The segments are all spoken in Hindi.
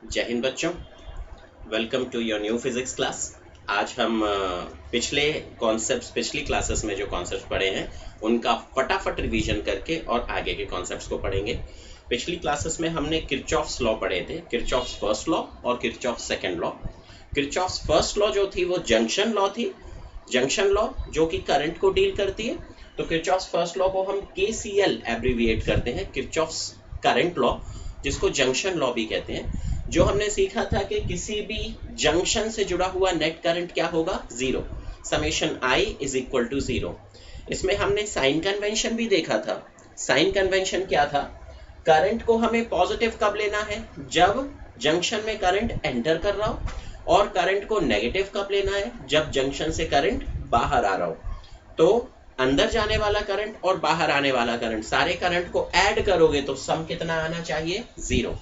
जय हिंद बच्चों, welcome to your new physics class. आज हम पिछली क्लासेस में जो कॉन्सेप्ट्स पढ़े हैं उनका फटाफट रिवीजन करके और आगे के कॉन्सेप्ट्स को पढ़ेंगे। पिछली क्लासेस में हमने किरचॉफ्स लॉ पढ़े थे, किरचॉफ्स फर्स्ट लॉ और Kirchhoff's second law. Kirchhoff's first law जो थी वो जंक्शन लॉ थी, जंक्शन लॉ जो कि करंट को डील करती है। तो किरचॉफ्स फर्स्ट लॉ को हम केसीएल एब्रीविएट करते हैं, किरचॉफ्स करंट लॉ, जिसको जंक्शन लॉ भी कहते हैं। जो हमने सीखा था कि किसी भी जंक्शन से जुड़ा हुआ नेट करंट क्या होगा, zero, summation I is equal to zero. इसमें हमने साइन कन्वेंशन भी देखा था। साइन कन्वेंशन क्या था, करंट को हमें पॉजिटिव कब लेना है, जब जंक्शन में करंट एंटर कर रहा हो, और करंट को नेगेटिव कब लेना है, जब जंक्शन से करंट बाहर आ रहा हो। तो अंदर जाने वाला करंट और बाहर आने वाला करंट, सारे करंट को ऐड करोगे तो सम कितना आना चाहिए, जीरो।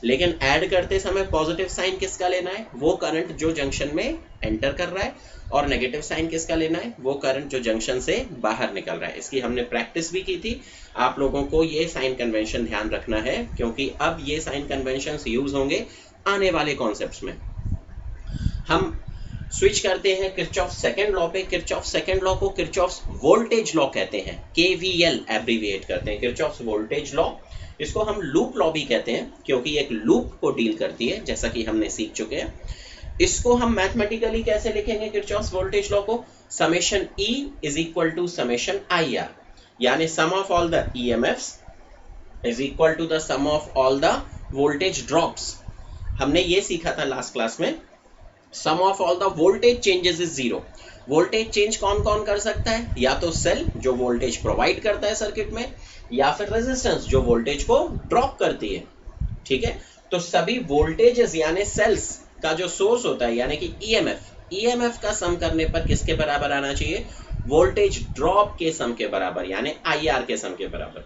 लेकिन ऐड करते समय पॉजिटिव साइन किसका लेना है, वो करंट जो जंक्शन में एंटर कर रहा है, और नेगेटिव साइन किसका लेना है, वो करंट जो जंक्शन से बाहर निकल रहा है। इसकी हमने प्रैक्टिस भी की थी। आप लोगों को ये साइन कन्वेंशन ध्यान रखना है, क्योंकि अब ये साइन कन्वेंशन यूज होंगे आने वाले कॉन्सेप्ट्स में। हम स्विच करते हैं किरचॉफ सेकंड लॉ पे। किरचॉफ सेकंड लॉ को किरचॉफ वोल्टेज लॉ कहते हैं, केवीएल एब्रीविएट करते हैं, किरचॉफ वोल्टेज लॉ। इसको हम लूप लॉ भी कहते हैं, क्योंकि एक लूप को डील करती है, जैसा कि हमने सीख चुके हैं। इसको हम मैथमेटिकली कैसे लिखेंगे, किरचॉफ वोल्टेज लॉ को, summation E is equal to summation IR, यानी sum of all the EMFs is equal to the sum of all the voltage drops. हमने ये सीखा था लास्ट क्लास में। Sum of all the voltage changes is zero. Voltage change कौन कौन कर सकता है, या तो सेल जो वोल्टेज प्रोवाइड करता है सर्किट में, या फिर रेजिस्टेंस जो वोल्टेज को ड्रॉप करती है। ठीक है, तो सभी वोल्टेजेस यानी सेल्स का जो सोर्स होता है, यानी कि ईएमएफ का सम करने पर किसके बराबर आना चाहिए, वोल्टेज ड्रॉप के सम के बराबर, यानी आईआर के सम के बराबर।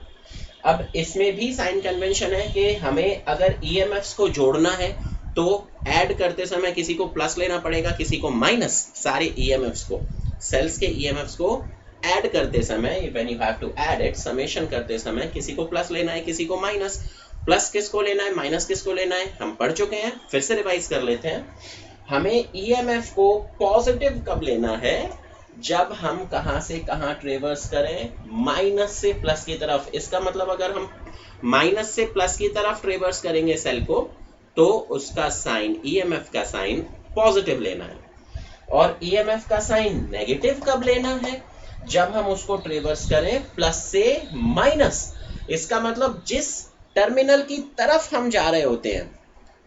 अब इसमें भी साइन कन्वेंशन है कि हमें अगर ईएमएफ्स को जोड़ना है तो ऐड करते समय किसी को प्लस लेना पड़ेगा, किसी को माइनस। सारे ईएमएफ्स को, सेल्स के ईएमएफ्स को ऐड करते समय, when you have to add it, summation करते समय किसी को प्लस लेना है, किसी को माइनस। प्लस किसको लेना है, माइनस किसको लेना है, हम पढ़ चुके हैं, फिर से रिवाइज कर लेते हैं। हमें ईएमएफ को पॉजिटिव कब लेना है, जब हम कहां से कहां ट्रेवर्स करें, माइनस से प्लस की तरफ। इसका मतलब अगर हम माइनस से प्लस की तरफ ट्रेवर्स करेंगे सेल को, तो उसका साइन, ईएमएफ का साइन पॉजिटिव लेना है। और ईएमएफ का साइन नेगेटिव कब लेना है, जब हम उसको ट्रेवर्स करें प्लस से माइनस। इसका मतलब जिस टर्मिनल की तरफ हम जा रहे होते हैं,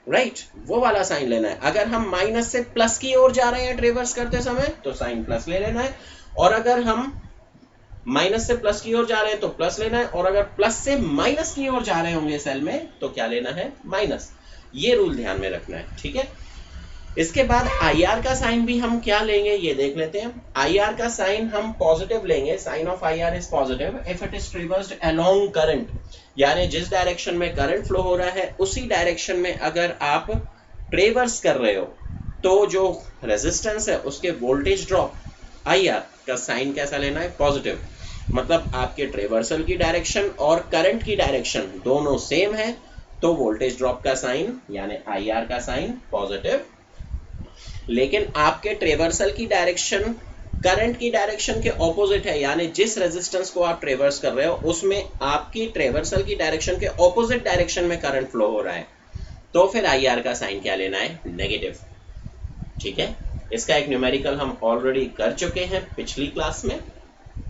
राइट, वो वाला साइन लेना है। अगर हम माइनस से प्लस की ओर जा रहे हैं ट्रेवर्स करते समय, तो साइन प्लस ले लेना है। और अगर हम माइनस से प्लस की ओर जा रहे हैं तो प्लस लेना है, और अगर प्लस से माइनस की ओर जा रहे होंगे सेल में, तो क्या लेना है, माइनस। ये रूल ध्यान में रखना है, ठीक है। इसके बाद आईआर का साइन भी हम क्या लेंगे, ये देख लेते हैं। आईआर का साइन हम पॉजिटिव लेंगे, sign of IR is positive if it is traversed along current, यानी जिस डायरेक्शन में करंट फ्लो हो रहा है उसी डायरेक्शन में अगर आप ट्रेवर्स कर रहे हो, तो जो रेजिस्टेंस है उसके वोल्टेज ड्रॉप आईआर का साइन कैसा लेना है, पॉजिटिव। मतलब आपके ट्रेवर्सल की डायरेक्शन और करंट की डायरेक्शन दोनों सेम है, तो वोल्टेज ड्रॉप का साइन यानी आईआर का साइन पॉजिटिव। लेकिन आपके ट्रेवर्सल की डायरेक्शन करंट की डायरेक्शन के ऑपोजिट है, यानी जिस रेजिस्टेंस को आप ट्रेवर्स कर रहे हो उसमें आपकी ट्रेवर्सल की डायरेक्शन के ऑपोजिट डायरेक्शन में करंट फ्लो हो रहा है, तो फिर आईआर का साइन क्या लेना है, नेगेटिव। ठीक है, इसका एक न्यूमेरिकल हम ऑलरेडी कर चुके हैं पिछली क्लास में।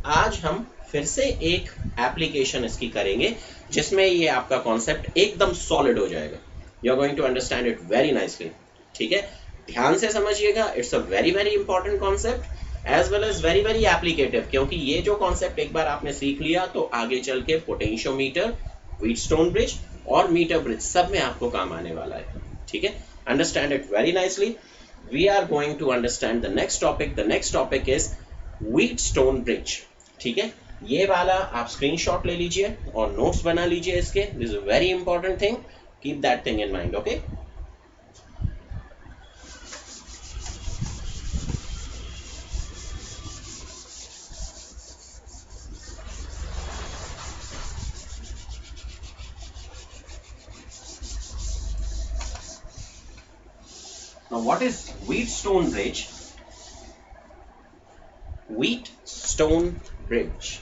आज हम फिर से एक एप्लीकेशन इसकी करेंगे, जिसमें ये आपका कॉन्सेप्ट एकदम सॉलिड हो जाएगा। You are going to understand it very nicely. ठीक है, ध्यान से समझिएगा, it's a very very important concept as well as very very applicative, क्योंकि ये जो कॉन्सेप्ट एक बार आपने सीख लिया तो आगे चल के पोटेंशियोमीटर, व्हीटस्टोन ब्रिज और मीटर ब्रिज सब में आपको काम आने वाला है। ठीक है, understand it very nicely. We are going to understand the next topic. The next topic is Wheatstone bridge. ठीक है, ये वाला आप स्क्रीनशॉट ले लीजिए और नोट्स बना लीजिए इसके। This is very important thing, keep that thing in mind. Okay, Now, what is Wheatstone Bridge? Wheatstone Bridge.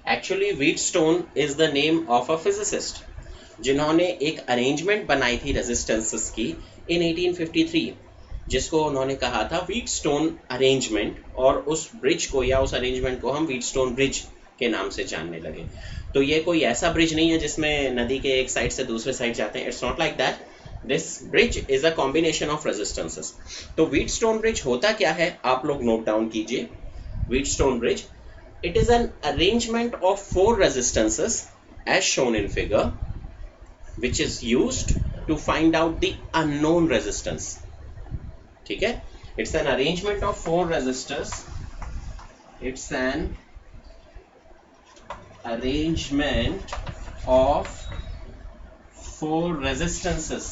Actually, Wheatstone is the name of a physicist जिन्होंने एक अरेंजमेंट बनाई थी रेजिस्टेंसेस की in 1853, जिसको उन्होंने कहा था व्हीटस्टोन अरेंजमेंट, और उस ब्रिज को या उस अरेंजमेंट को हम व्हीटस्टोन ब्रिज के नाम से जानने लगे। तो ये कोई ऐसा ब्रिज नहीं है जिसमें नदी के एक साइड से दूसरे साइड जाते हैं, it's not like that. This bridge is a combination of resistances. तो व्हीटस्टोन ब्रिज होता क्या है, आप लोग नोट डाउन कीजिए। Wheatstone bridge, it is an arrangement of 4 resistances as shown in figure, which is used to find out the unknown resistance. ठीक है, it's an arrangement of 4 resistors. It's an arrangement of 4 resistances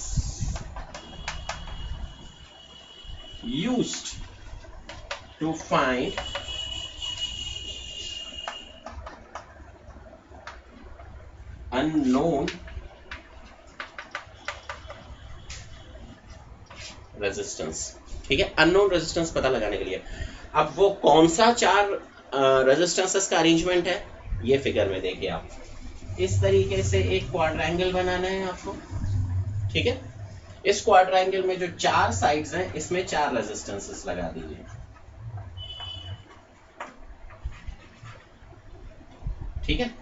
used to find unknown resistance. ठीक है, अननोन रेजिस्टेंस पता लगाने के लिए। अब वो कौन सा 4 रेजिस्टेंसेस का अरेंजमेंट है, ये फिगर में देखिए आप। इस तरीके से एक क्वाड्रेंगल बनाना है आपको। ठीक है, इस क्वाड्रेंगल में जो 4 साइड्स हैं, इसमें 4 रेजिस्टेंसेस लगा दीजिए। ठीक है,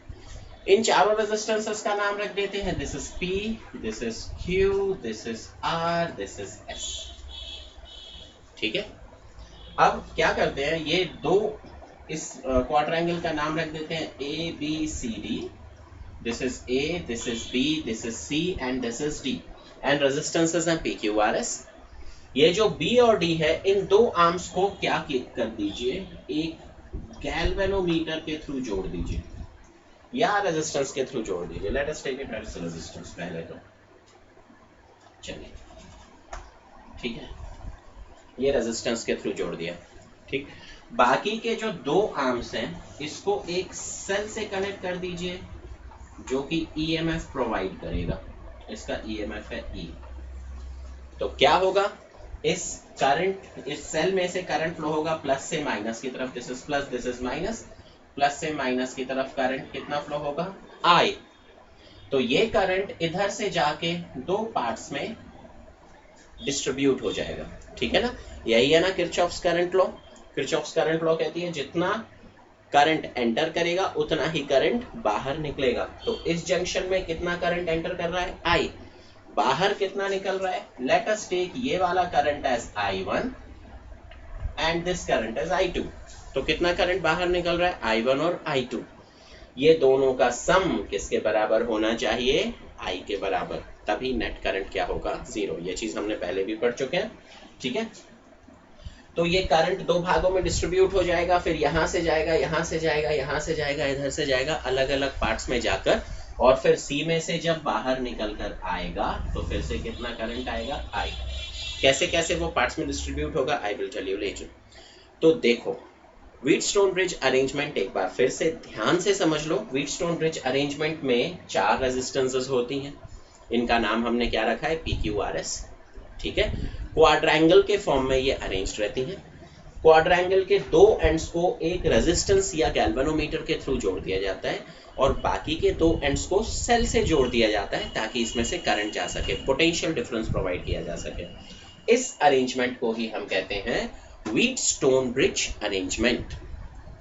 इन चारों रेजिस्टेंसेस का नाम रख देते हैं, this is P, this is Q, this is R, this is S। ठीक है, अब क्या करते हैं, ये दो इस क्वाड्रेंगल का नाम रख देते हैं A B C D। This is A, this is B, this is C and this is D, and resistances हैं P Q R S। ये जो B और D है, इन दो आर्म्स को क्या कर दीजिए, एक गैल्वेनोमीटर के थ्रू जोड़ दीजिए या रेजिस्टेंस के थ्रू जोड़ दीजिए। Let us take it as resistance पहले तो। चलिए, ठीक है, ये रेजिस्टेंस के थ्रू जोड़ दिया। ठीक, बाकी के जो 2 आर्म्स हैं, इसको एक सेल से कनेक्ट कर दीजिए जो कि ईएमएफ प्रोवाइड करेगा। इसका ईएमएफ है E। तो क्या होगा, इस करंट, इस सेल में से करंट फ्लो होगा प्लस से माइनस की तरफ। This is plus, this is minus. Plus से माइनस की तरफ करंट कितना फ्लो होगा, I। तो ये करंट इधर से जाके 2 पार्ट्स में डिस्ट्रीब्यूट हो जाएगा। ठीक है ना, यही है ना Kirchhoff's current law. Kirchhoff's current law कहती है जितना करंट एंटर करेगा उतना ही करंट बाहर निकलेगा। तो इस जंक्शन में कितना करंट एंटर कर रहा है, I। बाहर कितना निकल रहा है, लेट अस टेक ये वाला current as I1 and this current as I2। तो कितना करंट बाहर निकल रहा है, I1 और I2। ये दोनों का सम किसके बराबर होना चाहिए, I के बराबर, तभी नेट करंट क्या होगा, 0। ये चीज हमने पहले भी पढ़ चुके हैं। ठीक है, तो ये करंट 2 भागों में डिस्ट्रीब्यूट हो जाएगा, फिर यहां से जाएगा, यहां से जाएगा, यहां से जाएगा, इधर से जाएगा, अलग अलग पार्ट्स में जाकर, और फिर C में से जब बाहर निकल कर आएगा तो फिर से कितना करंट आएगा, I। कैसे कैसे वो पार्ट्स में डिस्ट्रीब्यूट होगा, I will tell you later. तो देखो, व्हीटस्टोन ब्रिज अरेंजमेंट एक बार फिर से ध्यान से समझ लो। व्हीटस्टोन ब्रिज अरेंजमेंट में 4 रेजिस्टेंसेस होती हैं, इनका नाम हमने क्या रखा है, PQRS। ठीक है, क्वाड्रेंगल के फॉर्म में ये अरेंज्ड रहती हैं। क्वाड्रेंगल के 2 एंड्स को एक रेजिस्टेंस या गैल्वेनोमीटर के थ्रू जोड़ दिया जाता है, और बाकी के 2 एंड्स को सेल से जोड़ दिया जाता है ताकि इसमें से करंट जा सके, पोटेंशियल डिफरेंस प्रोवाइड किया जा सके। इस अरेंजमेंट को ही हम कहते हैं व्हीटस्टोन ब्रिज अरेंजमेंट।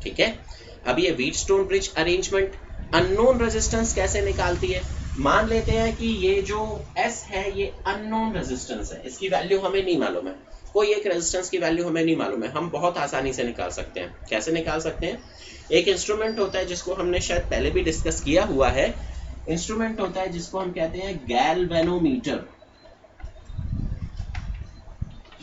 ठीक है, अब ये Wheatstone bridge arrangement unknown resistance कैसे निकालती है। मान लेते हैं कि ये जो S है ये अननोन रेजिस्टेंस है, इसकी वैल्यू हमें नहीं मालूम है, कोई एक रेजिस्टेंस की वैल्यू हमें नहीं मालूम है। हम बहुत आसानी से निकाल सकते हैं। कैसे निकाल सकते हैं, एक इंस्ट्रूमेंट होता है जिसको हमने शायद पहले भी डिस्कस किया हुआ है। इंस्ट्रूमेंट होता है जिसको हम कहते हैं गैल्वेनोमीटर।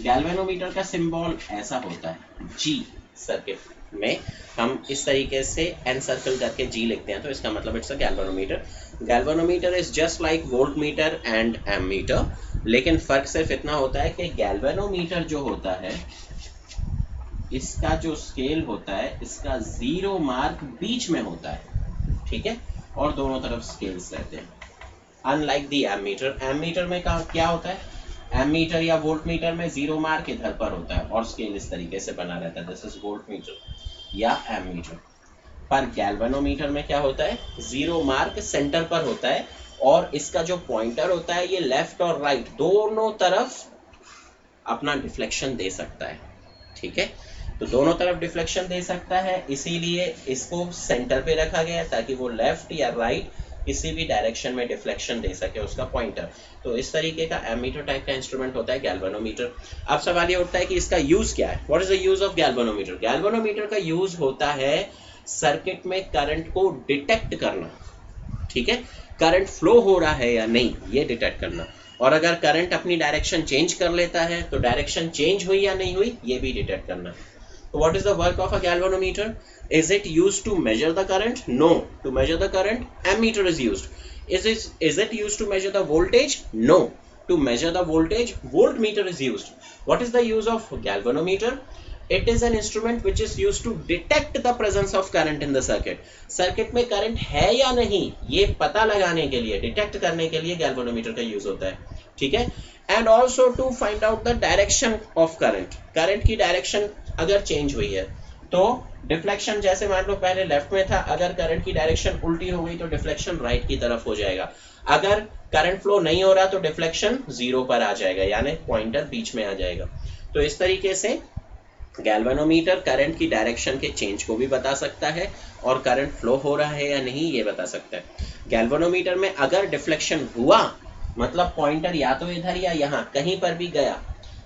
गैल्वेनोमीटर का सिंबल ऐसा होता है G। सर्किट में हम इस तरीके से एन सर्कल करके G लिखते हैं, तो इसका मतलब it's a galvanometer. Galvanometer is just like voltmeter and ammeter, लेकिन फर्क सिर्फ इतना होता है कि गैल्वेनोमीटर जो होता है इसका जो स्केल होता है इसका 0 मार्क बीच में होता है, ठीक है, और दोनों तरफ स्केल्स रहते हैं। अनलाइक दी एमीटर, एमीटर में क्या होता है, एमीटर या वोल्ट मीटर में 0 मार्क इधर पर होता है और स्केल इस तरीके से बना रहता है, दिस इज वोल्ट मीटर या एमीटर। पर गैल्वेनोमीटर में क्या होता है, 0 मार्क सेंटर पर होता है और इसका जो पॉइंटर होता है ये लेफ्ट और राइट दोनों तरफ अपना डिफ्लेक्शन दे सकता है, ठीक है। तो दोनों तरफ डिफ्लेक्शन दे सकता है, इसीलिए इसको सेंटर पे रखा गया है ताकि वो लेफ्ट या राइट किसी भी डायरेक्शन में डिफ्लेक्शन दे सके उसका पॉइंटर। तो इस तरीके का एमीटर टाइप का इंस्ट्रूमेंट होता है गैल्वेनोमीटर। अब सवाल ये उठता है कि इसका यूज क्या है, what is the use of galvanometer. Galvanometer का यूज होता है सर्किट में करंट को डिटेक्ट करना, ठीक है, करंट फ्लो हो रहा है या नहीं ये डिटेक्ट करना, और अगर करंट अपनी डायरेक्शन चेंज कर लेता है तो डायरेक्शन चेंज हुई या नहीं हुई ये भी डिटेक्ट करना। तो what is the work of a galvanometer? Is it used to measure the current? No. To measure the current, ammeter is used. Is it used to measure the voltage? No. To measure the voltage, voltmeter is used. What is the use of galvanometer? It is an instrument which is used to detect the presence of current in the circuit. Circuit में current है या नहीं ये पता लगाने के लिए, डिटेक्ट करने के लिए galvanometer का यूज होता है, ठीक है। And also to find out the direction of current. Current की डायरेक्शन अगर चेंज हुई है तो डिफ्लेक्शन, जैसे मान लो पहले लेफ्ट में था, अगर करंट की डायरेक्शन उल्टी हो गई तो डिफ्लेक्शन राइट की तरफ हो जाएगा। अगर करंट फ्लो नहीं हो रहा तो डिफ्लेक्शन 0 पर आ जाएगा, यानी पॉइंटर बीच में आ जाएगा। तो इस तरीके से गैल्वेनोमीटर करंट की डायरेक्शन के चेंज को भी बता सकता है और करंट फ्लो हो रहा है या नहीं ये बता सकता है। गैल्वेनोमीटर में अगर डिफ्लेक्शन हुआ मतलब पॉइंटर या तो इधर या यहाँ कहीं पर भी गया,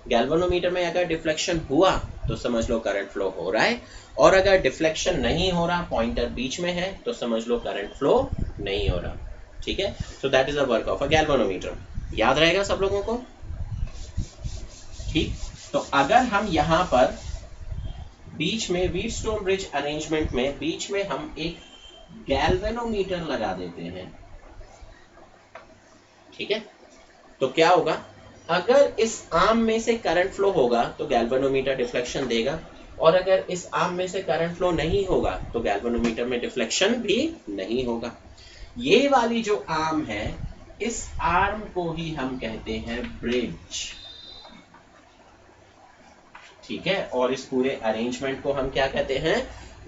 गैल्वेनोमीटर में अगर डिफ्लेक्शन हुआ तो समझ लो करंट फ्लो हो रहा है, और अगर डिफ्लेक्शन नहीं हो रहा पॉइंटर बीच में है तो समझ लो करंट फ्लो नहीं हो रहा, ठीक है। So that is the work of a galvanometer. याद रहेगा सब लोगों को, ठीक। तो अगर हम यहाँ पर बीच में व्हीटस्टोन ब्रिज अरेंजमेंट में बीच में हम एक गैल्वेनोमीटर लगा देते हैं, ठीक है, तो क्या होगा, अगर इस आर्म में से करंट फ्लो होगा तो गैल्वेनोमीटर डिफ्लेक्शन देगा, और अगर इस आर्म में से करंट फ्लो नहीं होगा तो गैल्वेनोमीटर में डिफ्लेक्शन भी नहीं होगा। ये वाली जो आर्म है इस आर्म को ही हम कहते हैं ब्रिज, ठीक है, और इस पूरे अरेंजमेंट को हम क्या कहते हैं,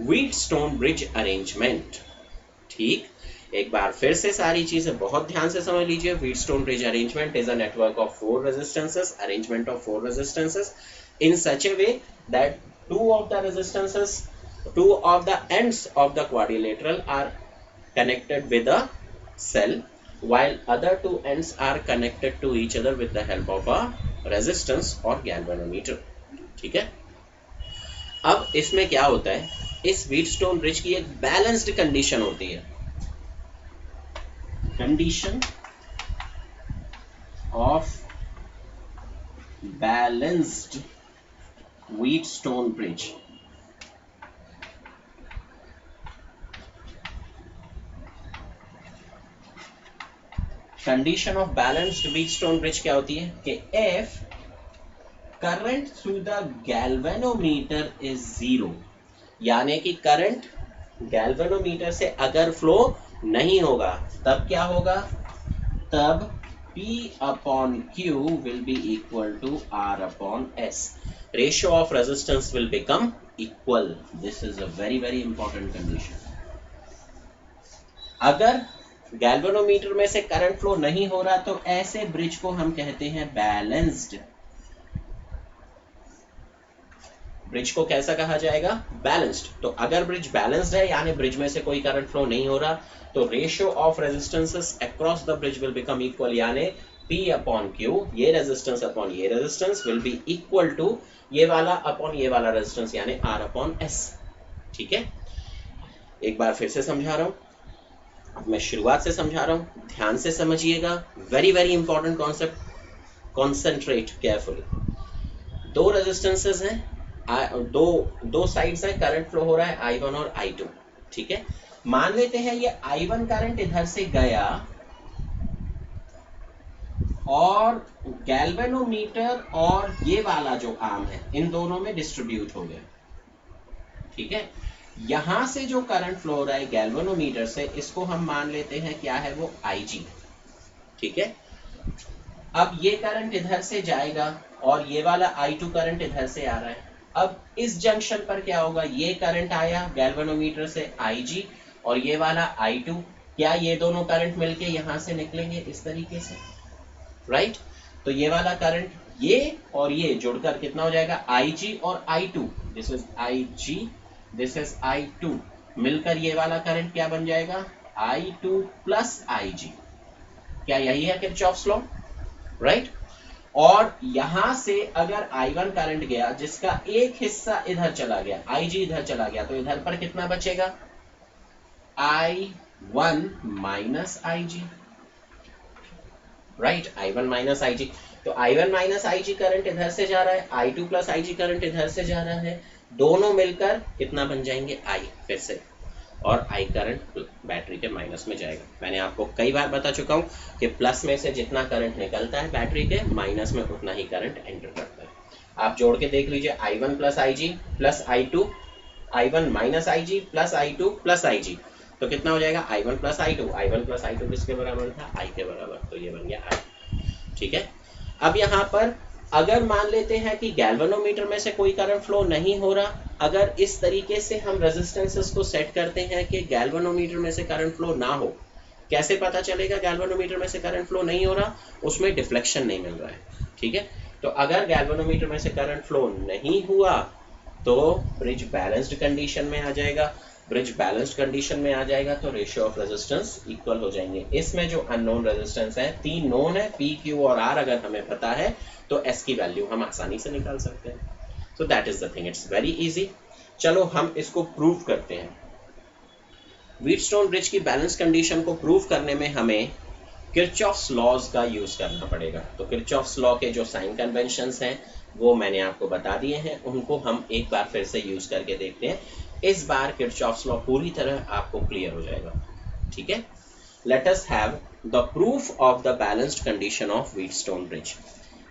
व्हीटस्टोन ब्रिज अरेंजमेंट, ठीक। एक बार फिर से सारी चीजें बहुत ध्यान से समझ लीजिए। Wheatstone bridge arrangement is a network of 4 resistances, arrangement of 4 resistances in such a way that two of the ends of the quadrilateral are connected with a cell, while other 2 ends are connected to each other with the help of a resistance or galvanometer, ठीक है। अब इसमें क्या होता है, इस व्हीटस्टोन ब्रिज की एक बैलेंस्ड कंडीशन होती है, condition of balanced Wheatstone bridge. Condition of balanced Wheatstone bridge क्या होती है कि if current through the galvanometer is 0, यानी कि करंट गैल्वेनोमीटर से अगर फ्लो नहीं होगा तब क्या होगा, तब P upon Q will be equal to R upon S. Ratio of resistance will become equal. This is a very very important condition. अगर गैल्वेनोमीटर में से करंट फ्लो नहीं हो रहा तो ऐसे ब्रिज को हम कहते हैं बैलेंस्ड। ब्रिज को कैसा कहा जाएगा, बैलेंस्ड। तो अगर ब्रिज बैलेंस्ड है यानी ब्रिज में से कोई करंट फ्लो नहीं हो रहा तो ratio of resistances across the bridge will become equal, यानी P अपॉन Q, ये रेजिस्टेंस अपॉन ये resistance will be equal to ये वाला अपॉन ये वाला रेजिस्टेंस यानी R अपॉन S, ठीक है। एक बार फिर से समझा रहा हूं, मैं शुरुआत से समझा रहा हूं, ध्यान से समझिएगा, very very important concept, concentrate carefully. 2 resistances हैं, दो साइड्स है, करंट फ्लो हो रहा है I1 और I2, ठीक है। मान लेते हैं ये I1 करंट इधर से गया और गैल्वेनोमीटर और ये वाला जो आर्म है इन दोनों में डिस्ट्रीब्यूट हो गया, ठीक है। यहां से जो करंट फ्लो हो रहा है गैल्वेनोमीटर से, इसको हम मान लेते हैं क्या है वो IG, ठीक है। अब ये करंट इधर से जाएगा और ये वाला I2 करंट इधर से आ रहा है। अब इस जंक्शन पर क्या होगा, ये करंट आया गैल्वेनोमीटर से IG और ये वाला I2, क्या ये दोनों करंट मिलके यहां से निकलेंगे इस तरीके से, राइट। तो ये वाला करंट ये और ये जुड़कर कितना हो जाएगा IG और I2, this is IG, this is I2, मिलकर ये वाला करंट क्या बन जाएगा I2 प्लस IG। क्या यही है किरचॉफ्स लॉ, राइट। और यहां से अगर I1 करंट गया जिसका एक हिस्सा इधर चला गया, IG इधर चला गया, तो इधर पर कितना बचेगा I1 minus IG, right, I1 minus IG। तो I1 माइनस IG करंट इधर से जा रहा है, I2 प्लस IG करंट इधर से जा रहा है, दोनों मिलकर कितना बन जाएंगे I फिर से, और I करंट बैटरी के माइनस में जाएगा। मैंने आपको कई बार बता चुका हूं कि प्लस में से जितना करंट निकलता है बैटरी के, माइनस में उतना ही करंट एंटर करता है। आप जोड़ के देख लीजिए, I1 plus IG plus I2, I1 minus IG plus I2 plus IG, तो कितना हो जाएगा I1 plus I2, I1 plus I2 किसके बराबर था I के बराबर, तो ये बन गया I, ठीक है। अब यहाँ पर अगर मान लेते हैं कि गैल्वेनोमीटर में से कोई करंट फ्लो नहीं हो रहा, अगर इस तरीके से हम रेजिस्टेंसेस को सेट करते हैं कि गैल्वेनोमीटर में से करंट फ्लो ना हो, कैसे पता चलेगा गैल्वेनोमीटर में से करंट फ्लो नहीं हो रहा, उसमें डिफ्लेक्शन नहीं मिल रहा है, ठीक है। तो अगर गैल्वेनोमीटर में से करंट फ्लो नहीं हुआ तो ब्रिज बैलेंस्ड कंडीशन में आ जाएगा, ब्रिज बैलेंस्ड कंडीशन में आ जाएगा तो रेशियो ऑफ रेजिस्टेंस इक्वल हो जाएंगे। इसमें जो अननोन रेजिस्टेंस है, 3 नोन है, P, Q और R अगर हमें पता है तो S की वैल्यू हम आसानी से निकाल सकते हैं। So that is the thing, it's very easy. चलो हम इसको प्रूव करते हैं। व्हीटस्टोन ब्रिज की बैलेंस कंडीशन को प्रूव करने में हमें किरचॉफ्स लॉज का यूज करना पड़ेगा। तो किरचॉफ्स लॉ के जो साइन कन्वेंशंस हैं वो मैंने आपको बता दिए हैं, उनको हम एक बार फिर से यूज करके देखते हैं। इस बार किरचॉफ्स लॉ पूरी तरह आपको क्लियर हो जाएगा, ठीक है। Let us have the proof of the balanced condition of Wheatstone bridge.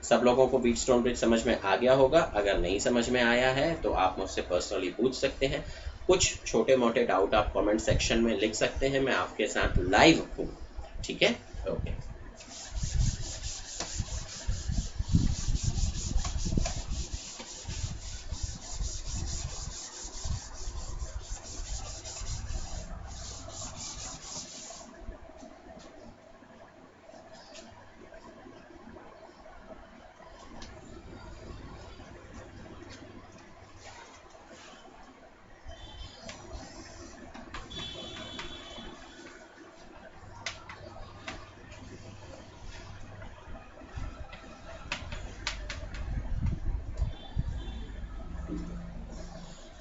सब लोगों को व्हीटस्टोन ब्रिज समझ में आ गया होगा। अगर नहीं समझ में आया है तो आप मुझसे पर्सनली पूछ सकते हैं। कुछ छोटे मोटे डाउट आप कमेंट सेक्शन में लिख सकते हैं, मैं आपके साथ लाइव हूँ, ठीक है। Okay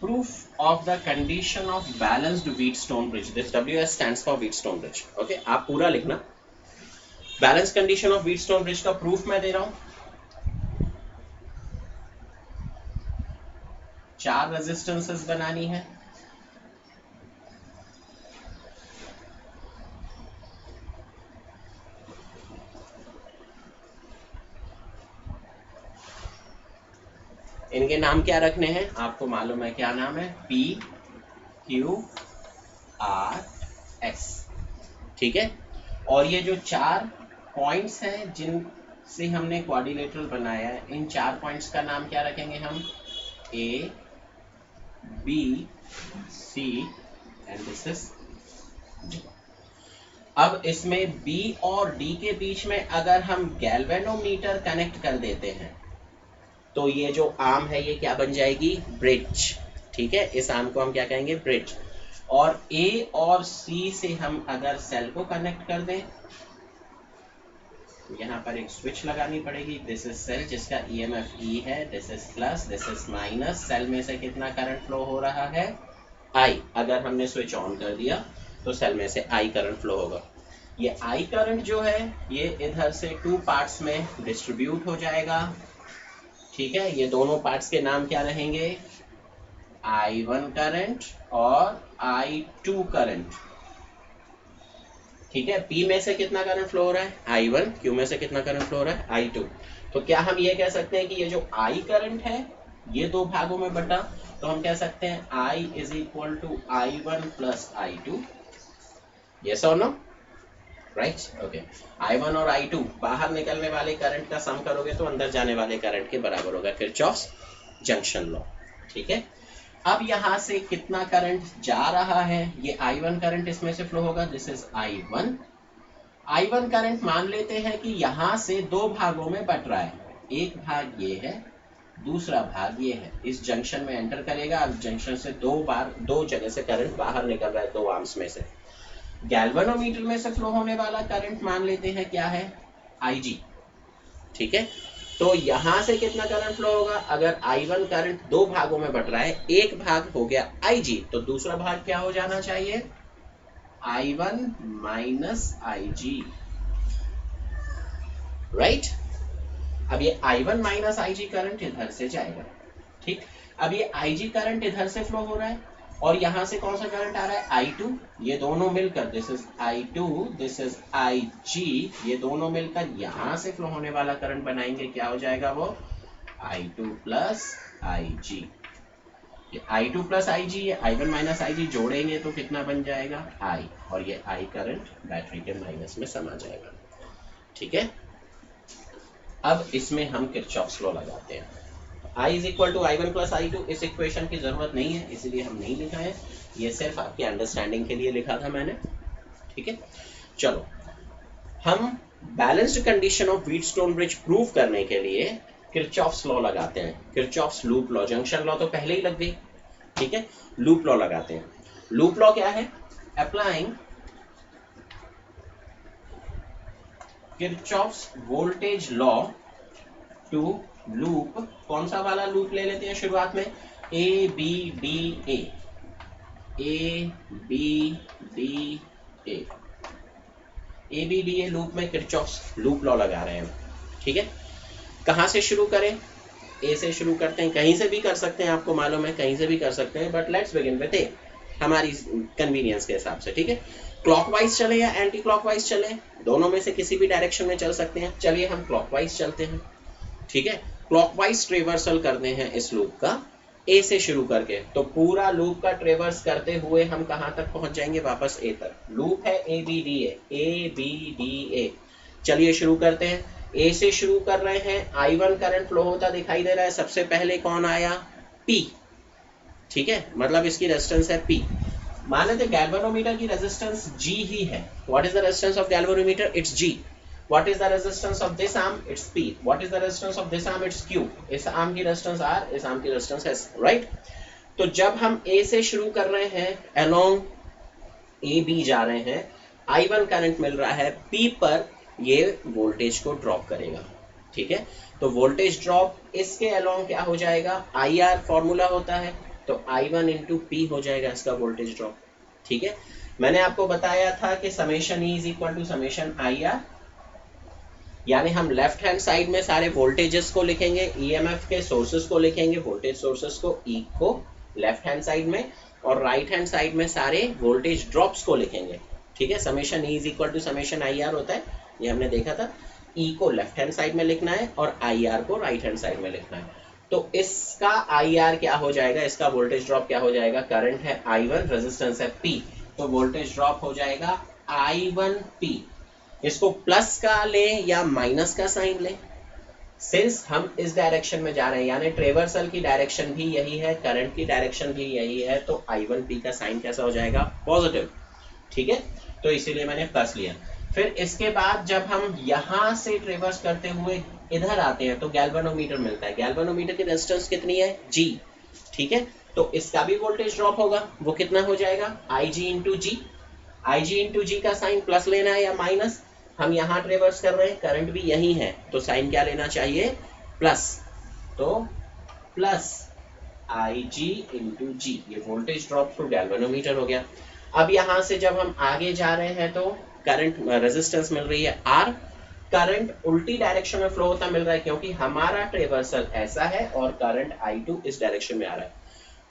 proof of the condition of balanced Wheatstone bridge. This WS stands for Wheatstone bridge. Okay, आप पूरा लिखना। Balance condition of Wheatstone bridge का प्रूफ मैं दे रहा हूं। 4 रेजिस्टेंसेस बनानी है, इनके नाम क्या रखने हैं आपको मालूम है, क्या नाम है, P, Q, R, S, ठीक है। और ये जो 4 पॉइंट्स हैं जिनसे हमने क्वाड्रिलेटरल बनाया है, इन 4 पॉइंट्स का नाम क्या रखेंगे हम, A, B, C and this is D। अब इसमें B और D के बीच में अगर हम गैल्वेनोमीटर कनेक्ट कर देते हैं तो ये जो आर्म है ये क्या बन जाएगी, ब्रिज, ठीक है। इस आर्म को हम क्या कहेंगे, ब्रिज। और A और C से हम अगर सेल को कनेक्ट कर दें, यहाँ पर एक स्विच लगानी पड़ेगी, दिस इज सेल जिसका EMF E है, this is plus, this is minus. Cell में से कितना करंट फ्लो हो रहा है, I। अगर हमने स्विच ऑन कर दिया तो सेल में से I करंट फ्लो होगा। ये I करंट जो है ये इधर से 2 पार्ट्स में डिस्ट्रीब्यूट हो जाएगा, ठीक है। ये दोनों पार्ट्स के नाम क्या रहेंगे, I1 करंट और I2 करंट, ठीक है। P में से कितना करंट फ्लो हो रहा है, I1, Q में से कितना करंट फ्लो हो रहा है, I2। तो क्या हम ये कह सकते हैं कि ये जो I करंट है ये दो भागों में बटा, तो हम कह सकते हैं I is equal to I1 plus I2। Yes और नो? Right, okay. I1 और I2 बाहर निकलने वाले करंट का सम करोगे तो अंदर जाने वाले करंट के बराबर होगा, किरचॉफ्स जंक्शन लॉ। ठीक है, अब यहां से कितना करंट जा रहा है, ये I1 करंट इसमें से फ्लो होगा, this is I1। I1 current मान लेते हैं कि यहां से दो भागों में बट रहा है, एक भाग ये है, दूसरा भाग ये है, इस जंक्शन में एंटर करेगा। अब जंक्शन से दो जगह से करंट बाहर निकल रहा है, दो आर्म्स में से। गैल्वेनोमीटर में से फ्लो होने वाला करंट मान लेते हैं क्या है, IG। ठीक है, तो यहां से कितना करंट फ्लो होगा, अगर I1 करंट दो भागों में बट रहा है, एक भाग हो गया IG, तो दूसरा भाग क्या हो जाना चाहिए, I1 माइनस IG। राइट, अब ये I1 माइनस IG करंट इधर से जाएगा। ठीक, अब ये IG करंट इधर से फ्लो हो रहा है और यहां से कौन सा करंट आ रहा है, I2। ये दोनों मिलकर, this is I2, this is IG, ये दोनों मिलकर यहां से फ्लो होने वाला करंट बनाएंगे, क्या हो जाएगा वो, I2 प्लस IG। ये I2 प्लस IG, ये I1 माइनस IG जोड़ेंगे तो कितना बन जाएगा, I, और ये I करंट बैटरी के माइनस में समा जाएगा। ठीक है, अब इसमें हम किरचॉफ्स लॉ लगाते हैं। I is equal to I1 plus I2, इस इक्वेशन की जरूरत नहीं है इसीलिए हम नहीं लिखा है, ये सिर्फ आपकी अंडरस्टैंडिंग के लिए लिखा था मैंने। ठीक है, चलो हम balanced condition of Wheatstone bridge prove करने के लिए किरचॉफ्स लॉ लगाते हैं। Kirchhoff's loop law, junction law तो पहले ही लग गई। ठीक है, लूप लॉ लगाते हैं। लूप लॉ क्या है, applying Kirchhoff's voltage law to loop, कौन सा वाला लूप ले लेते हैं शुरुआत में, ABDA, ABDA लूप में किरचॉफ्स लूप लॉ लगा रहे हैं। ठीक है, कहां से शुरू करें, A से शुरू करते हैं, कहीं से भी कर सकते हैं, आपको मालूम है कहीं से भी कर सकते हैं, but let's begin with A, हमारी कन्वीनियंस के हिसाब से। ठीक है, क्लॉकवाइज चले या एंटी क्लॉकवाइज चले, दोनों में से किसी भी डायरेक्शन में चल सकते हैं। चलिए हम क्लॉकवाइज चलते हैं। ठीक है, क्लॉकवाइज ट्रेवर्सल करते हैं इस लूप का, A से शुरू करके, तो पूरा लूप का ट्रेवर्स करते हुए हम कहां तक पहुंच जाएंगे, वापस A तक। लूप है ABDA। चलिए शुरू करते हैं, A से शुरू कर रहे हैं, I1 करंट फ्लो होता दिखाई दे रहा है, सबसे पहले कौन आया, P। ठीक है, मतलब इसकी रेजिस्टेंस है P। मान लेते गैल्वेनोमीटर की रेजिस्टेंस G ही है। What is the resistance of galvanometer, it's G। What is the resistance of this arm? It's P. What is the resistance of this arm? It's Q. इस आर्म की रेजिस्टेंस R, इस आर्म की रेजिस्टेंस S, राइट। तो जब हम A से शुरू कर रहे हैं, along AB जा रहे हैं, I1 करंट मिल रहा है P पर, ये वोल्टेज को ड्रॉप करेगा। ठीक है, तो वोल्टेज ड्रॉप इसके along क्या हो जाएगा, IR फॉर्मूला होता है, तो I1 इंटू P हो जाएगा इसका वोल्टेज ड्रॉप। ठीक है, मैंने आपको बताया था कि summation E is equal to summation IR, यानी हम लेफ्ट हैंड साइड में सारे वोल्टेजेस को लिखेंगे, ईएमएफ के सोर्सेस को लिखेंगे, वोल्टेज सोर्सेस को, ई को लेफ्ट हैंड साइड में, और राइट हैंड साइड में सारे वोल्टेज ड्रॉप्स को लिखेंगे। ठीक है, summation E is equal to summation I R होता है, ये हमने देखा था। ई को लेफ्ट हैंड साइड में लिखना है और आई आर को राइट हैंड साइड में लिखना है। तो इसका आई आर क्या हो जाएगा, इसका वोल्टेज ड्रॉप क्या हो जाएगा, करंट है I1, रेजिस्टेंस है P, तो वोल्टेज ड्रॉप हो जाएगा I1P। इसको प्लस का लें या माइनस का साइन लें, सिंस हम इस डायरेक्शन में जा रहे हैं, यानी ट्रेवर्सल की डायरेक्शन भी यही है, करंट की डायरेक्शन भी यही है, तो I1P का साइन कैसा हो जाएगा, पॉजिटिव। ठीक है, तो इसीलिए मैंने प्लस लिया। फिर इसके बाद जब हम यहां से ट्रेवर्स करते हुए इधर आते हैं तो गैल्वेनोमीटर मिलता है, गैल्वेनोमीटर की रेजिस्टेंस कितनी है, G। ठीक है, तो इसका भी वोल्टेज ड्रॉप होगा, वो कितना हो जाएगा, IG into G। IG into G का साइन प्लस लेना है या माइनस, हम यहाँ ट्रेवर्स कर रहे हैं, करंट भी यही है, तो साइन क्या लेना चाहिए, प्लस, तो प्लस IG इंटू G, ये वोल्टेज ड्रॉप थ्रू गैल्वेनोमीटर हो गया। अब यहाँ से जब हम आगे जा रहे हैं तो करंट, रेजिस्टेंस मिल रही है R, करंट उल्टी डायरेक्शन में फ्लो होता मिल रहा है, क्योंकि हमारा ट्रेवर्सल ऐसा है और करंट I2 इस डायरेक्शन में आ रहा है,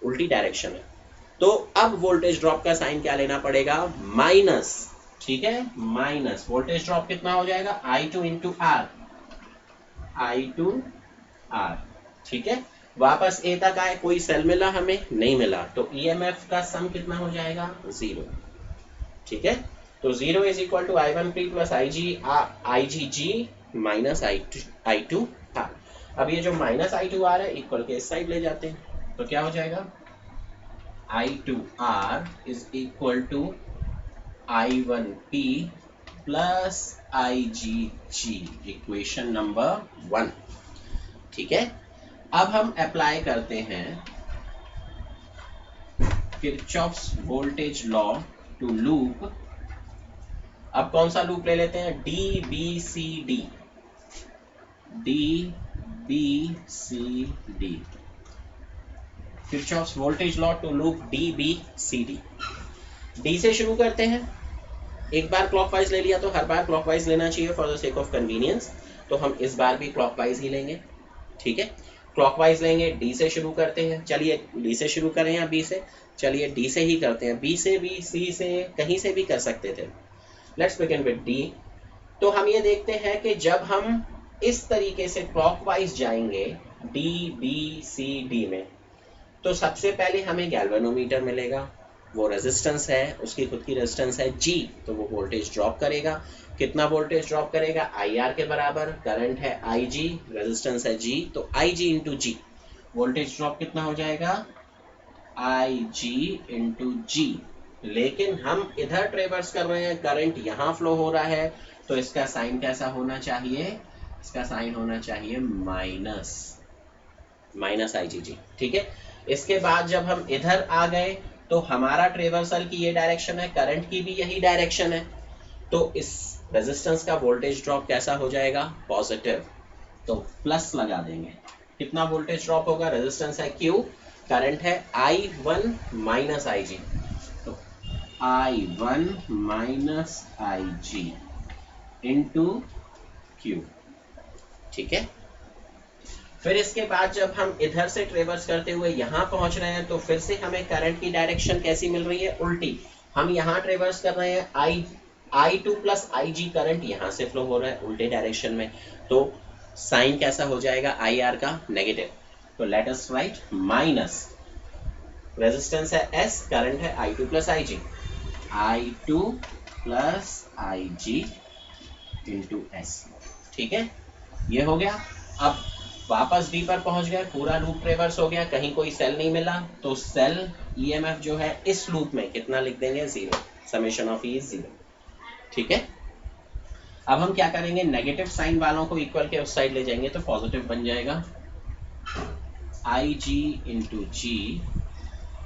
उल्टी डायरेक्शन है। तो अब वोल्टेज ड्रॉप का साइन क्या लेना पड़ेगा, माइनस। ठीक है, माइनस, वोल्टेज ड्रॉप कितना हो जाएगा, I2 into R, I2 R। ठीक है, वापस ए तक आए, कोई सेल मिला हमें? नहीं मिला, तो ईएमएफ का सम कितना हो जाएगा? 0। ठीक है, तो 0 is equal to I1P plus IgG minus I2 R। अब ये जो माइनस I2 R है इक्वल के इस साइड ले जाते हैं, तो क्या हो जाएगा? I2R is equal to I1P plus IgG, equation number 1। ठीक है, अब हम अप्लाई करते हैं Kirchhoff's voltage law to loop. अब कौन सा लूप ले लेते हैं? DBCD, DBCD, Kirchhoff's voltage law to loop DBCD। D से शुरू करते हैं, एक बार क्लॉकवाइज ले लिया तो हर बार क्लॉकवाइज लेना चाहिए for the sake of convenience, तो हम इस बार भी क्लॉकवाइज ही लेंगे। ठीक है, क्लॉकवाइज लेंगे, डी से शुरू करते हैं। चलिए डी से शुरू करें या बी से? चलिए डी से ही करते हैं, बी से भी, सी से, कहीं से भी कर सकते थे। Let's begin with D. तो हम ये देखते हैं कि जब हम इस तरीके से क्लॉकवाइज जाएंगे डी बी सी डी में, तो सबसे पहले हमें गैल्वेनोमीटर मिलेगा, वो रेजिस्टेंस है, उसकी खुद की रेजिस्टेंस है G, तो वो वोल्टेज ड्रॉप करेगा। कितना वोल्टेज ड्रॉप करेगा? IR के बराबर, करंट है IG, रेजिस्टेंस है G, तो IG into G, voltage drop कितना हो जाएगा? IG into G। लेकिन हम इधर ट्रेवर्स कर रहे हैं, करंट यहाँ फ्लो हो रहा है, तो इसका साइन कैसा होना चाहिए? इसका साइन होना चाहिए माइनस IgG। ठीक है, इसके बाद जब हम इधर आ गए तो हमारा ट्रेवर्सल की ये डायरेक्शन है, करंट की भी यही डायरेक्शन है, तो इस रेजिस्टेंस का वोल्टेज ड्रॉप कैसा हो जाएगा? पॉजिटिव, तो प्लस लगा देंगे। कितना वोल्टेज ड्रॉप होगा? रेजिस्टेंस है Q, करंट है I1 माइनस IG, तो I1 minus IG into Q। ठीक है, फिर इसके बाद जब हम इधर से ट्रेवर्स करते हुए यहाँ पहुंच रहे हैं, तो फिर से हमें करंट की डायरेक्शन कैसी मिल रही है? उल्टी। हम यहाँ ट्रेवर्स कर रहे हैं, I2 प्लस IG, करंट यहाँ से फ्लो हो रहा है उल्टे डायरेक्शन में, तो साइन कैसा हो जाएगा? IR का नेगेटिव। तो let us right minus, resistance है S, करंट है I2 plus IG, I2 plus IG into S। ठीक है, ये हो गया। अब वापस डी पर पहुंच गए, पूरा लूप ट्रेवर्स हो गया, कहीं कोई सेल नहीं मिला, तो सेल ईएमएफ जो है इस लूप में कितना लिख देंगे? 0, समेशन ऑफ ई 0। ठीक है, अब हम क्या करेंगे? नेगेटिव साइन वालों को इक्वल के उस साइड ले जाएंगे, तो पॉजिटिव बन जाएगा IG into G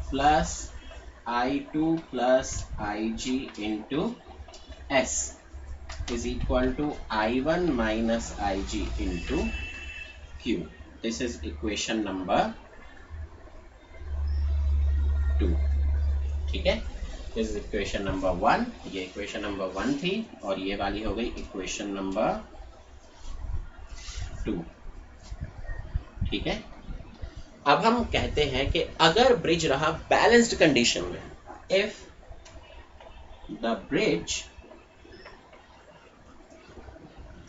plus I2 plus IG into S is equal to I1 minus IG into Q। This is equation number 2। ठीक है, this is equation number 1, ये equation number 1 थी, और ये वाली हो गई equation number 2। ठीक है, अब हम कहते हैं कि अगर ब्रिज रहा बैलेंस्ड कंडीशन में, if the bridge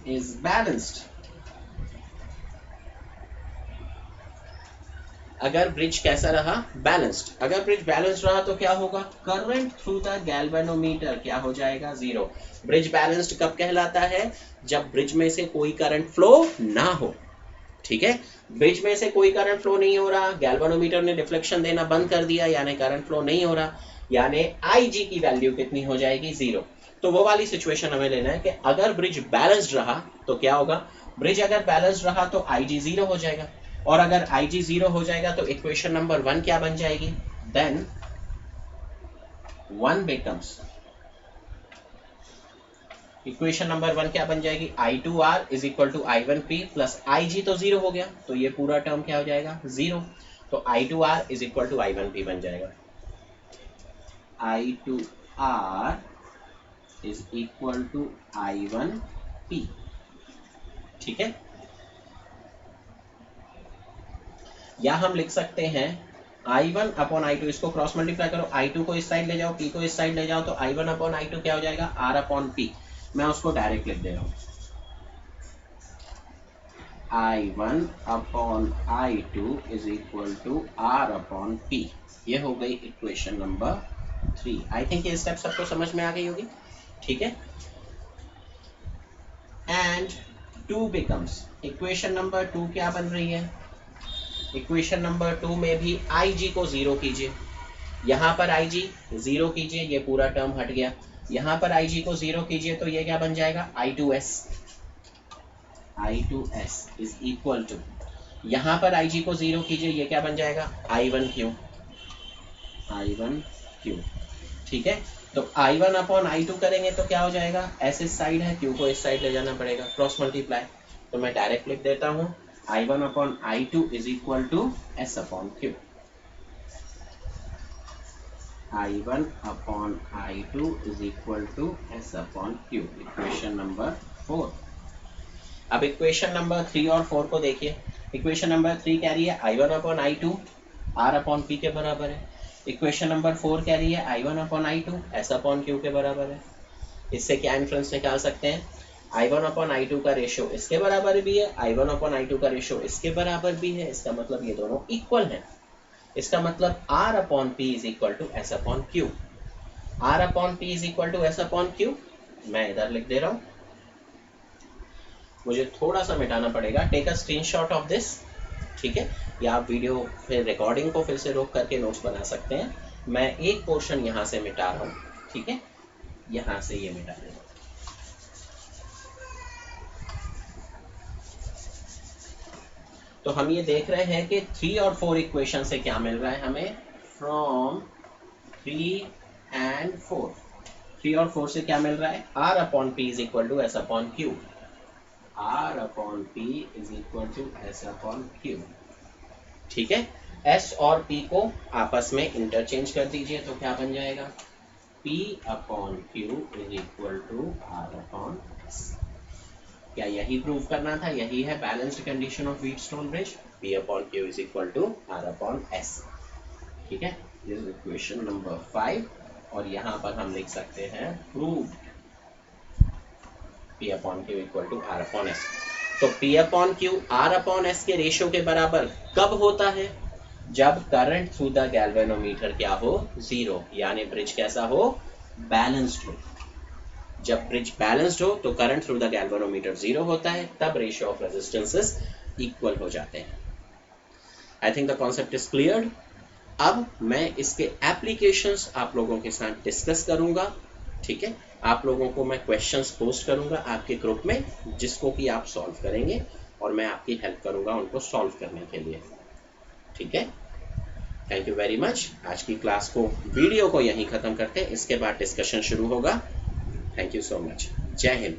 is balanced, अगर ब्रिज कैसा रहा? बैलेंस्ड। अगर ब्रिज बैलेंस्ड रहा तो क्या होगा? करंट थ्रू द गैल्वेनोमीटर क्या हो जाएगा? 0। ब्रिज बैलेंस्ड कब कहलाता है? जब ब्रिज में से कोई करंट फ्लो ना हो। ठीक है, ब्रिज में से कोई करंट फ्लो नहीं हो रहा, गैल्वेनोमीटर ने डिफ्लेक्शन देना बंद कर दिया, यानी करंट फ्लो नहीं हो रहा, यानी IG की वैल्यू कितनी हो जाएगी? 0। तो वो वाली सिचुएशन हमें लेना है कि अगर ब्रिज बैलेंस्ड रहा तो क्या होगा? ब्रिज अगर बैलेंस्ड रहा तो IG 0 हो जाएगा, और अगर IG 0 हो जाएगा तो इक्वेशन नंबर 1 क्या बन जाएगी? देन 1 becomes, इक्वेशन नंबर 1 क्या बन जाएगी? I2R is equal to I1P plus IG तो 0 हो गया, तो ये पूरा टर्म क्या हो जाएगा? 0। तो I2R is equal to I1P बन जाएगा। I2R is equal to I1P। ठीक है, या हम लिख सकते हैं I1 अपॉन I2, इसको क्रॉस मल्टीप्लाई करो, I2 को इस साइड ले जाओ, P को इस साइड ले जाओ, तो I1 अपॉन I2 क्या हो जाएगा? R upon P। मैं उसको डायरेक्ट लिख दे रहा हूं, I1 upon I2 is equal to R upon P। ये हो गई इक्वेशन नंबर 3। आई थिंक ये स्टेप सबको समझ में आ गई होगी, ठीक है। एंड 2 बिकम्स, इक्वेशन नंबर 2 क्या बन रही है? इक्वेशन नंबर 2 में भी IG को 0 कीजिए, यहाँ पर IG 0 कीजिए, ये पूरा टर्म हट गया। यहाँ पर IG को 0 कीजिए तो ये क्या बन जाएगा? I2S इज इक्वल टू, यहाँ पर IG को 0 कीजिए, ये क्या बन जाएगा? I1Q, ठीक है। तो I1 अपॉन I2 करेंगे तो क्या हो जाएगा? S इस साइड है, Q को इस साइड ले जाना पड़ेगा, क्रॉस मल्टीप्लाई। तो मैं डायरेक्ट लिख देता हूँ I1 upon I2 is equal to S upon Q। I1 upon I2 is equal to S upon Q, equation number 4। अब इक्वेशन नंबर 3 और 4 को देखिए। इक्वेशन नंबर 3 कह रही है I1 upon I2 R upon P के बराबर है। इक्वेशन नंबर 4 कह रही है I1 upon I2 S upon Q के बराबर है। इससे क्या इन्फ्रेंस निकाल सकते हैं? I1 अपॉन I2 का रेशियो इसके बराबर भी है, I1 अपॉन I2 का रेशियो इसके बराबर भी है। इसका मतलब ये दोनों इक्वल हैं। इसका मतलब R upon P is equal to S upon Q। R upon P is equal to S upon Q मैं इधर लिख दे रहा हूँ, मुझे थोड़ा सा मिटाना पड़ेगा। Take a screenshot of this, ठीक है, या आप वीडियो फिर रिकॉर्डिंग को फिर से रोक करके नोट्स बना सकते हैं। मैं एक पोर्शन यहाँ से मिटा रहा हूँ, ठीक है, यहाँ से ये मिटा देगा। तो हम ये देख रहे हैं कि 3 और 4 इक्वेशन से क्या मिल रहा है हमें? फ्रॉम 3 एंड 4, 3 और 4 से क्या मिल रहा है? R upon P is equal to S upon Q। R upon P is equal to S upon Q, ठीक है। S और P को आपस में इंटरचेंज कर दीजिए तो क्या बन जाएगा? P upon Q is equal to R upon S। क्या यही प्रूव करना था? यही है balanced condition of Wheatstone bridge, P upon Q is equal to R upon S, ठीक है। दिस इज इक्वेशन नंबर 5 और यहाँ पर हम लिख सकते हैं proved P upon Q equal to R upon S। तो P upon Q R upon S के रेशियो के बराबर कब होता है? जब करंट थ्रू द गैल्वेनोमीटर क्या हो? 0, यानी ब्रिज कैसा हो? बैलेंस्ड हो। जब ब्रिज बैलेंस्ड हो तो करंट थ्रू द गैल्वेनोमीटर 0 होता है, तब रेशियो ऑफ रेजिस्टेंसेस इक्वल हो जाते हैं। I think the concept is clear. अब मैं इसके एप्लीकेशंस आप लोगों के साथ डिस्कस करूंगा, ठीक है। आप लोगों को मैं क्वेश्चंस पोस्ट करूंगा आपके ग्रुप में, जिसको कि आप सॉल्व करेंगे और मैं आपकी हेल्प करूंगा उनको सॉल्व करने के लिए, ठीक है। Thank you very much. आज की क्लास को, वीडियो को यहीं ख़त्म करते हैं, इसके बाद डिस्कशन शुरू होगा। Thank you so much. जय हिंद।